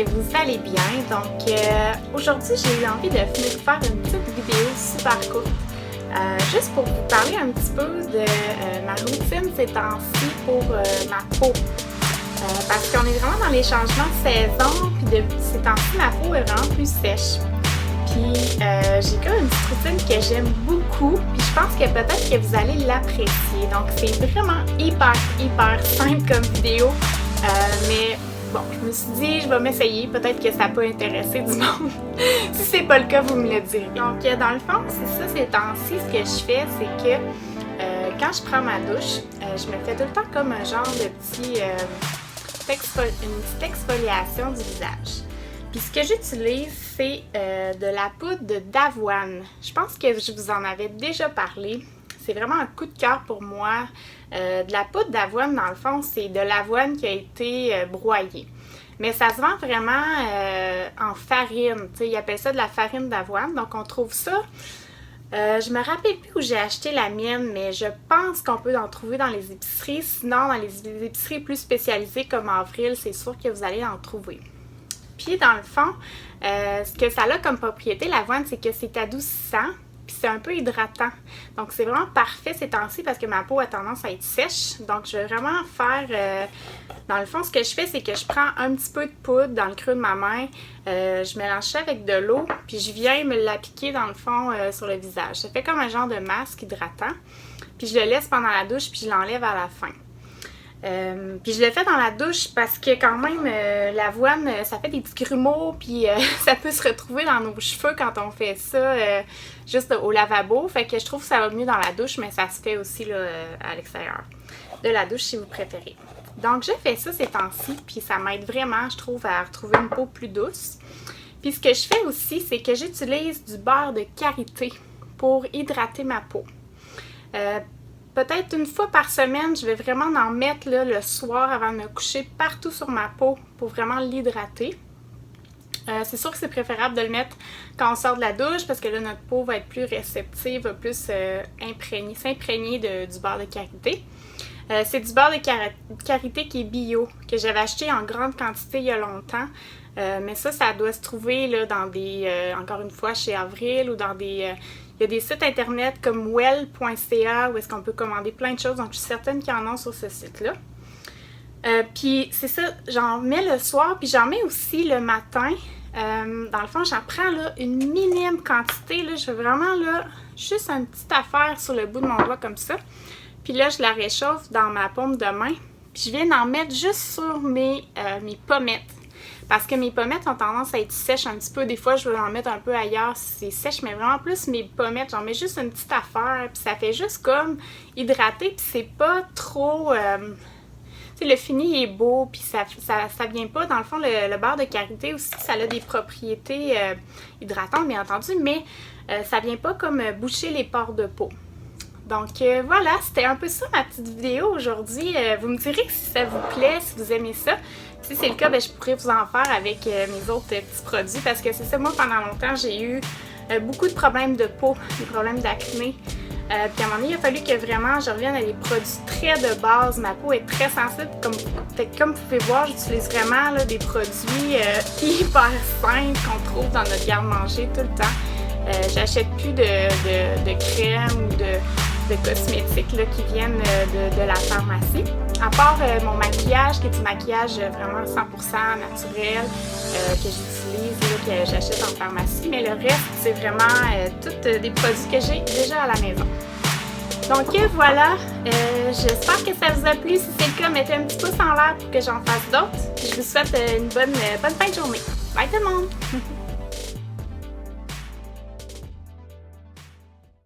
que vous allez bien. Donc aujourd'hui, j'ai eu envie de venir vous faire une petite vidéo super courte. Juste pour vous parler un petit peu de ma routine ces temps-ci pour ma peau. Parce qu'on est vraiment dans les changements de saison, puis depuis ces temps-ci, ma peau est vraiment plus sèche. Puis j'ai quand même une petite routine que j'aime beaucoup, puis je pense que peut-être que vous allez l'apprécier. Donc c'est vraiment hyper simple comme vidéo, mais bon, je me suis dit je vais m'essayer, peut-être que ça peut intéresser du monde. Si c'est pas le cas, vous me le direz. Donc dans le fond, c'est ça ces temps-ci, ce que je fais, c'est que quand je prends ma douche, je me fais tout le temps comme un genre de une petite exfoliation du visage. Puis ce que j'utilise, c'est de la poudre d'avoine. Je pense que je vous en avais déjà parlé. C'est vraiment un coup de cœur pour moi. De la poudre d'avoine, dans le fond, c'est de l'avoine qui a été broyée. Mais ça se vend vraiment en farine. T'sais, ils appellent ça de la farine d'avoine. Donc on trouve ça. Je me rappelle plus où j'ai acheté la mienne, mais je pense qu'on peut en trouver dans les épiceries. Sinon, dans les épiceries plus spécialisées comme Avril, c'est sûr que vous allez en trouver. Puis dans le fond, ce que ça a comme propriété, l'avoine, c'est que c'est adoucissant, puis c'est un peu hydratant. Donc c'est vraiment parfait ces temps-ci parce que ma peau a tendance à être sèche. Donc je vais vraiment faire, dans le fond, ce que je fais, c'est que je prends un petit peu de poudre dans le creux de ma main, je mélange ça avec de l'eau, puis je viens me l'appliquer dans le fond sur le visage. Ça fait comme un genre de masque hydratant, puis je le laisse pendant la douche, puis je l'enlève à la fin. Puis je le fais dans la douche parce que quand même l'avoine ça fait des petits grumeaux, puis ça peut se retrouver dans nos cheveux quand on fait ça juste au lavabo, fait que je trouve que ça va mieux dans la douche, mais ça se fait aussi là, à l'extérieur de la douche si vous préférez. Donc je fais ça ces temps-ci, puis ça m'aide vraiment, je trouve, à retrouver une peau plus douce. Puis ce que je fais aussi, c'est que j'utilise du beurre de karité pour hydrater ma peau. Peut-être une fois par semaine, je vais vraiment en mettre là, le soir avant de me coucher partout sur ma peau pour vraiment l'hydrater. C'est sûr que c'est préférable de le mettre quand on sort de la douche parce que là, notre peau va être plus réceptive, va plus s'imprégner du beurre de karité. C'est du beurre de karité qui est bio, que j'avais acheté en grande quantité il y a longtemps. Mais ça doit se trouver là, dans des, encore une fois, chez Avril ou dans des... il y a des sites internet comme well.ca où est-ce qu'on peut commander plein de choses. Donc, je suis certaine qu'il y en a sur ce site-là. Puis, c'est ça, j'en mets le soir, puis j'en mets aussi le matin. Dans le fond, j'en prends là, une minime quantité. Là, je veux vraiment là, juste une petite affaire sur le bout de mon doigt comme ça. Puis là, je la réchauffe dans ma paume de main. Puis, je viens d'en mettre juste sur mes pommettes. Parce que mes pommettes ont tendance à être sèches un petit peu. Des fois, je vais en mettre un peu ailleurs si c'est sèche, mais vraiment plus mes pommettes. J'en mets juste une petite affaire, puis ça fait juste comme hydrater, puis c'est pas trop... tu sais, le fini est beau, puis ça vient pas... Dans le fond, le beurre de karité aussi, ça a des propriétés hydratantes, bien entendu, mais ça vient pas comme boucher les pores de peau. Donc voilà, c'était un peu ça ma petite vidéo aujourd'hui. Vous me direz si ça vous plaît, si vous aimez ça. Si c'est le cas, ben, je pourrais vous en faire avec mes autres petits produits parce que c'est ça, moi pendant longtemps j'ai eu beaucoup de problèmes de peau, des problèmes d'acné. Puis à un moment donné, il a fallu que vraiment je revienne à des produits très de base. Ma peau est très sensible, comme vous pouvez voir, j'utilise vraiment là, des produits hyper simples qu'on trouve dans notre garde-manger tout le temps. J'achète plus de crème ou de cosmétiques là, qui viennent de la pharmacie. À part mon maquillage, qui est du maquillage vraiment 100% naturel que j'utilise, que j'achète en pharmacie. Mais le reste, c'est vraiment tous des produits que j'ai déjà à la maison. Donc voilà, j'espère que ça vous a plu. Si c'est le cas, mettez un petit pouce en l'air pour que j'en fasse d'autres. Je vous souhaite une bonne fin de journée. Bye tout le monde!